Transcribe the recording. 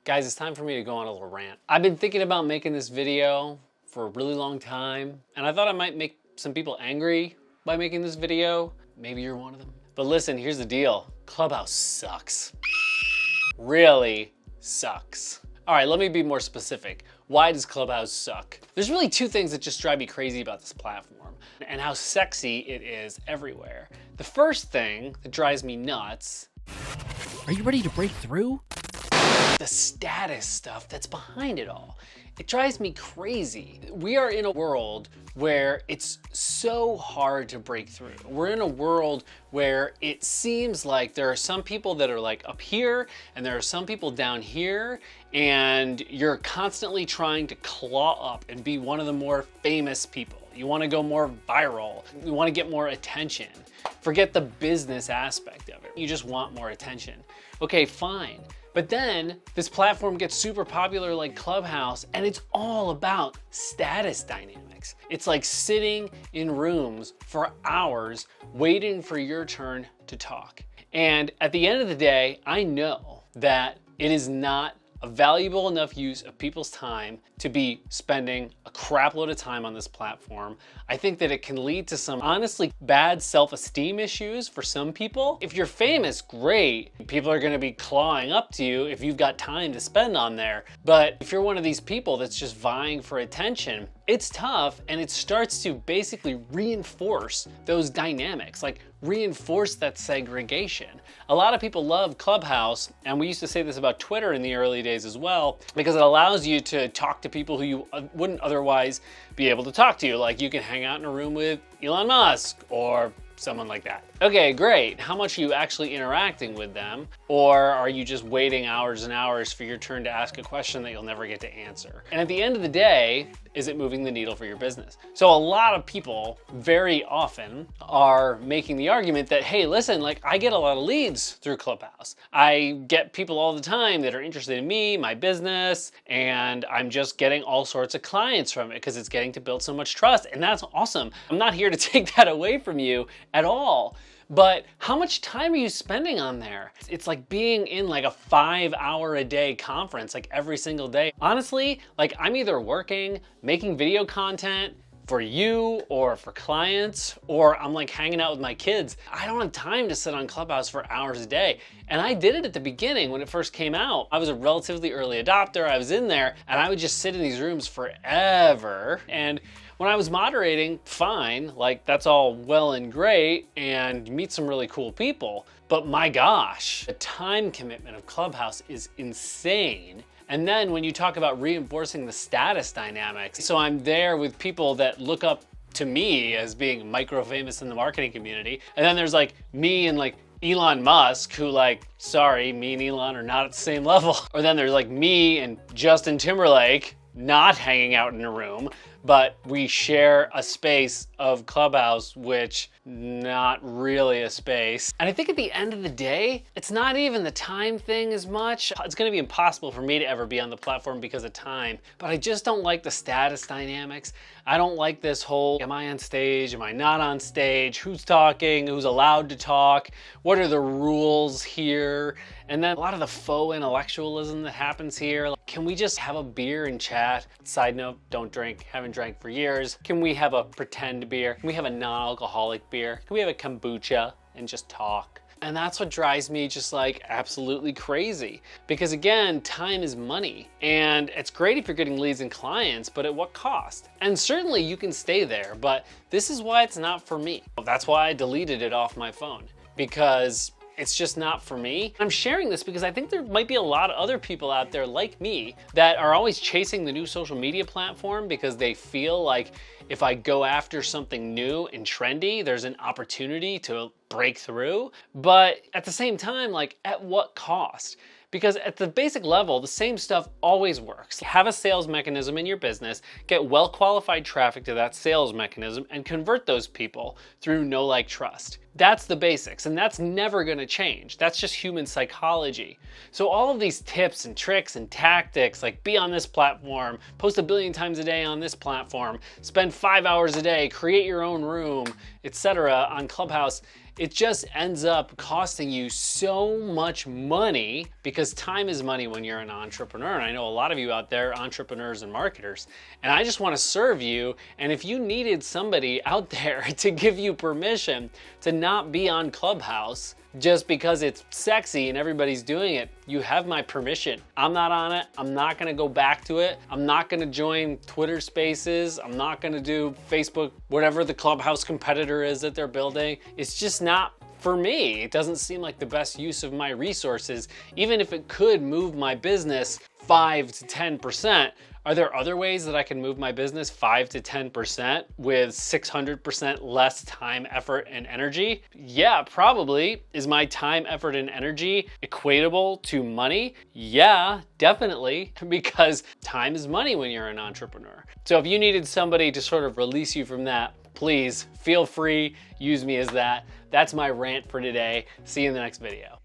Guys, it's time for me to go on a little rant. I've been thinking about making this video for a really long time, and I thought I might make some people angry by making this video. Maybe you're one of them. But listen, here's the deal. Clubhouse sucks. Really sucks. All right, let me be more specific. Why does Clubhouse suck? There's really two things that just drive me crazy about this platform and how sexy it is everywhere. The first thing that drives me nuts. Are you ready to break through? The status stuff that's behind it all. It drives me crazy. We are in a world where it's so hard to break through. We're in a world where it seems like there are some people that are like up here and there are some people down here, and you're constantly trying to claw up and be one of the more famous people. You want to go more viral. You want to get more attention. Forget the business aspect of it. You just want more attention. Okay, fine. But then this platform gets super popular like Clubhouse, and it's all about status dynamics. It's like sitting in rooms for hours waiting for your turn to talk. And at the end of the day, I know that it is not a valuable enough use of people's time to be spending a crap load of time on this platform. I think that it can lead to some honestly bad self-esteem issues for some people. If you're famous, great. People are gonna be clawing up to you if you've got time to spend on there. But if you're one of these people that's just vying for attention, it's tough, and it starts to basically reinforce those dynamics, like reinforce that segregation. A lot of people love Clubhouse, and we used to say this about Twitter in the early days as well, because it allows you to talk to people who you wouldn't otherwise be able to talk to. Like you can hang out in a room with Elon Musk or someone like that. Okay, great. How much are you actually interacting with them? Or are you just waiting hours and hours for your turn to ask a question that you'll never get to answer? And at the end of the day, is it moving the needle for your business? So a lot of people very often are making the argument that, hey, listen, like I get a lot of leads through Clubhouse. I get people all the time that are interested in me, my business, and I'm just getting all sorts of clients from it because it's getting to build so much trust. And that's awesome. I'm not here to take that away from you at all. But how much time are you spending on there? It's like being in like a 5-hour-a-day conference like every single day. Honestly, like I'm either working, making video content for you or for clients, or I'm like hanging out with my kids. I don't have time to sit on Clubhouse for hours a day. And I did it at the beginning when it first came out. I was a relatively early adopter. I was in there and I would just sit in these rooms forever. And when I was moderating, fine, like that's all well and great, and you meet some really cool people, but my gosh, the time commitment of Clubhouse is insane. And then when you talk about reinforcing the status dynamics, so I'm there with people that look up to me as being micro famous in the marketing community, and then there's like me and like Elon Musk, who like, sorry, me and Elon are not at the same level. Or then there's like me and Justin Timberlake not hanging out in a room, but we share a space of Clubhouse, which not really a space. And I think at the end of the day, it's not even the time thing as much. It's gonna be impossible for me to ever be on the platform because of time, but I just don't like the status dynamics. I don't like this whole, am I on stage? Am I not on stage? Who's talking? Who's allowed to talk? What are the rules here? And then a lot of the faux intellectualism that happens here. Like, can we just have a beer and chat? Side note, don't drink, haven't drank for years. Can we have a pretend beer? Can we have a non-alcoholic beer? Can we have a kombucha and just talk? And that's what drives me just like absolutely crazy. Because again, time is money. And it's great if you're getting leads and clients, but at what cost? And certainly you can stay there, but this is why it's not for me. That's why I deleted it off my phone, because it's just not for me. I'm sharing this because I think there might be a lot of other people out there like me that are always chasing the new social media platform because they feel like if I go after something new and trendy, there's an opportunity to break through. But at the same time, like at what cost? Because at the basic level, the same stuff always works. Have a sales mechanism in your business, get well-qualified traffic to that sales mechanism, and convert those people through know, like, trust. That's the basics, and that's never gonna change. That's just human psychology. So all of these tips and tricks and tactics, like be on this platform, post 1 billion times a day on this platform, spend 5 hours a day, create your own room, etc. on Clubhouse, it just ends up costing you so much money, because time is money when you're an entrepreneur. And I know a lot of you out there, entrepreneurs and marketers, and I just want to serve you. And if you needed somebody out there to give you permission to not be on Clubhouse just because it's sexy and everybody's doing it, you have my permission. I'm not on it. I'm not gonna go back to it. I'm not gonna join Twitter Spaces. I'm not gonna do Facebook, whatever the Clubhouse competitor is that they're building. It's just not for me. It doesn't seem like the best use of my resources, even if it could move my business 5 to 10%. Are there other ways that I can move my business 5 to 10% with 600% less time, effort, and energy? Yeah, probably. Is my time, effort, and energy equatable to money? Yeah, definitely, because time is money when you're an entrepreneur. So if you needed somebody to sort of release you from that, please feel free, use me as that. That's my rant for today. See you in the next video.